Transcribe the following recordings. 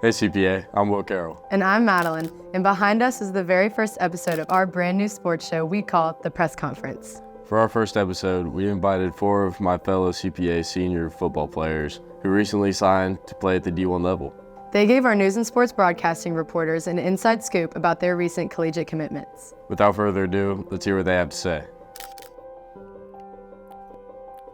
Hey CPA, I'm Will Carroll. And I'm Madeline, and behind us is the very first episode of our brand new sports show we call The Press Conference. For our first episode, we invited 4 of my fellow CPA senior football players who recently signed to play at the D1 level. They gave our news and sports broadcasting reporters an inside scoop about their recent collegiate commitments. Without further ado, let's hear what they have to say.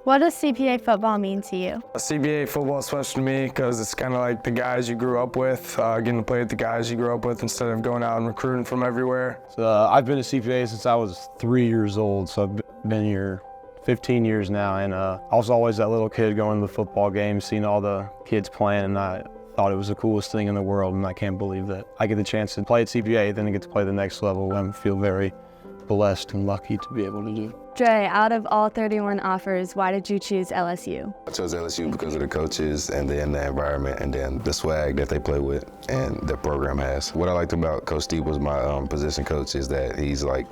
What does CPA football mean to you? CPA football is special to me because it's kind of like the guys you grew up with, getting to play with the guys you grew up with instead of going out and recruiting from everywhere. So, I've been a CPA since I was 3 years old, so I've been here 15 years now, and I was always that little kid going to the football games, seeing all the kids playing, and I thought it was the coolest thing in the world, and I can't believe that I get the chance to play at CPA, then I get to play the next level. I feel very blessed and lucky to be able to do. Dre, out of all 31 offers, why did you choose LSU? I chose LSU because of the coaches and then the environment and then the swag that they play with and the program has. What I liked about Coach Steve was my position coach is that he's like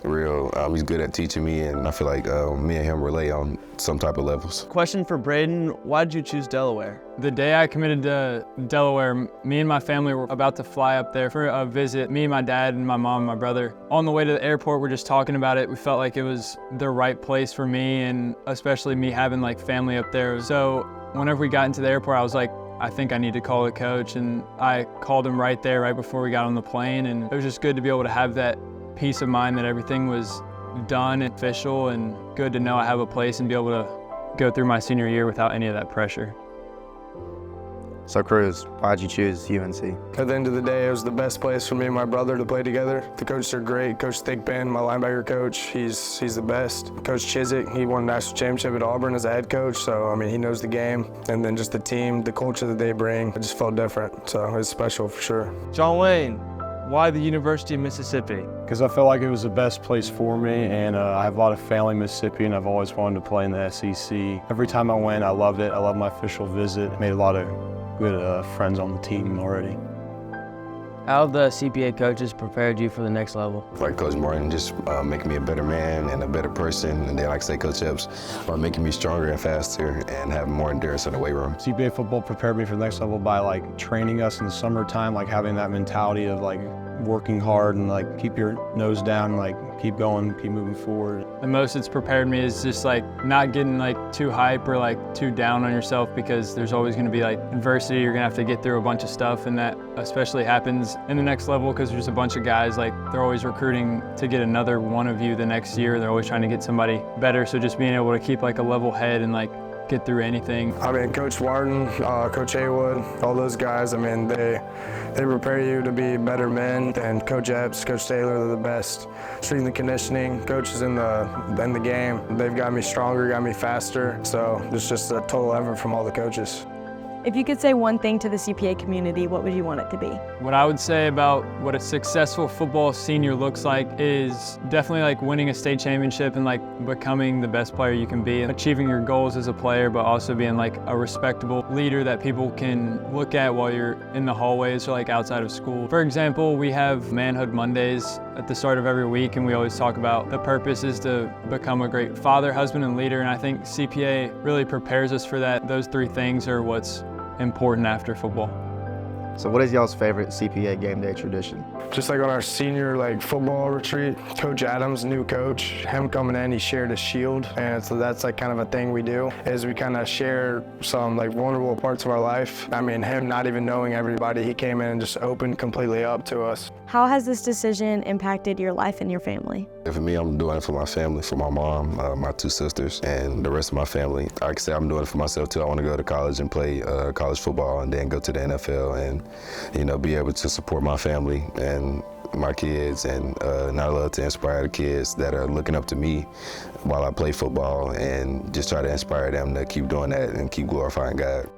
real, he's good at teaching me, and I feel like me and him relate on some type of levels. Question for Braden, why did you choose Delaware? The day I committed to Delaware, me and my family were about to fly up there for a visit. Me and my dad and my mom and my brother. On the way to the airport, we're just talking about it. We felt like it was the right place for me, and especially me having like family up there. So whenever we got into the airport, I was like, I think I need to call the coach, and I called him right there, right before we got on the plane, and it was just good to be able to have that peace of mind that everything was done and official, and good to know I have a place and be able to go through my senior year without any of that pressure. So Cruz, why'd you choose UNC? At the end of the day, it was the best place for me and my brother to play together. The coaches are great. Coach Thickben, my linebacker coach, he's the best. Coach Chiswick, he won a national championship at Auburn as a head coach, so I mean, he knows the game. And then just the team, the culture that they bring, it just felt different. So it's special for sure. John Wayne, why the University of Mississippi? Because I felt like it was the best place for me, and I have a lot of family in Mississippi, and I've always wanted to play in the SEC. Every time I went, I loved it. I loved my official visit. Made a lot of good friends on the team already. How have the CPA coaches prepared you for the next level? Like Coach Martin, just making me a better man and a better person, and then like I say, Coach Epps, making me stronger and faster and having more endurance in the weight room. CPA football prepared me for the next level by like training us in the summertime, like having that mentality of like working hard and like keep your nose down and like keep going, keep moving forward. The most it's prepared me is just like not getting like too hype or like too down on yourself, because there's always going to be like adversity. You're going to have to get through a bunch of stuff, and that especially happens in the next level because there's a bunch of guys like they're always recruiting to get another one of you the next year. They're always trying to get somebody better, so just being able to keep like a level head and like get through anything. I mean, Coach Martin, Coach Haywood, all those guys, I mean, they prepare you to be better men, and Coach Epps, Coach Taylor, they're the best. Strength and conditioning coaches in the game. They've got me stronger, got me faster, so it's just a total effort from all the coaches. If you could say one thing to the CPA community, what would you want it to be? What I would say about what a successful football senior looks like is definitely like winning a state championship and like becoming the best player you can be, achieving your goals as a player, but also being like a respectable leader that people can look at while you're in the hallways or like outside of school. For example, we have Manhood Mondays at the start of every week, and we always talk about the purpose is to become a great father, husband, and leader, and I think CPA really prepares us for that. Those 3 things are what's important after football. So what is y'all's favorite CPA game day tradition? Just like on our senior football retreat, Coach Adams, new coach, him coming in, he shared a shield, and so that's like kind of a thing we do, is we kind of share some like vulnerable parts of our life. I mean, him not even knowing everybody, he came in and just opened completely up to us. How has this decision impacted your life and your family? For me, I'm doing it for my family, for my mom, my 2 sisters, and the rest of my family. Like I say, I'm doing it for myself too. I want to go to college and play college football, and then go to the NFL, and be able to support my family and my kids, and I love to inspire the kids that are looking up to me while I play football, and just try to inspire them to keep doing that and keep glorifying God.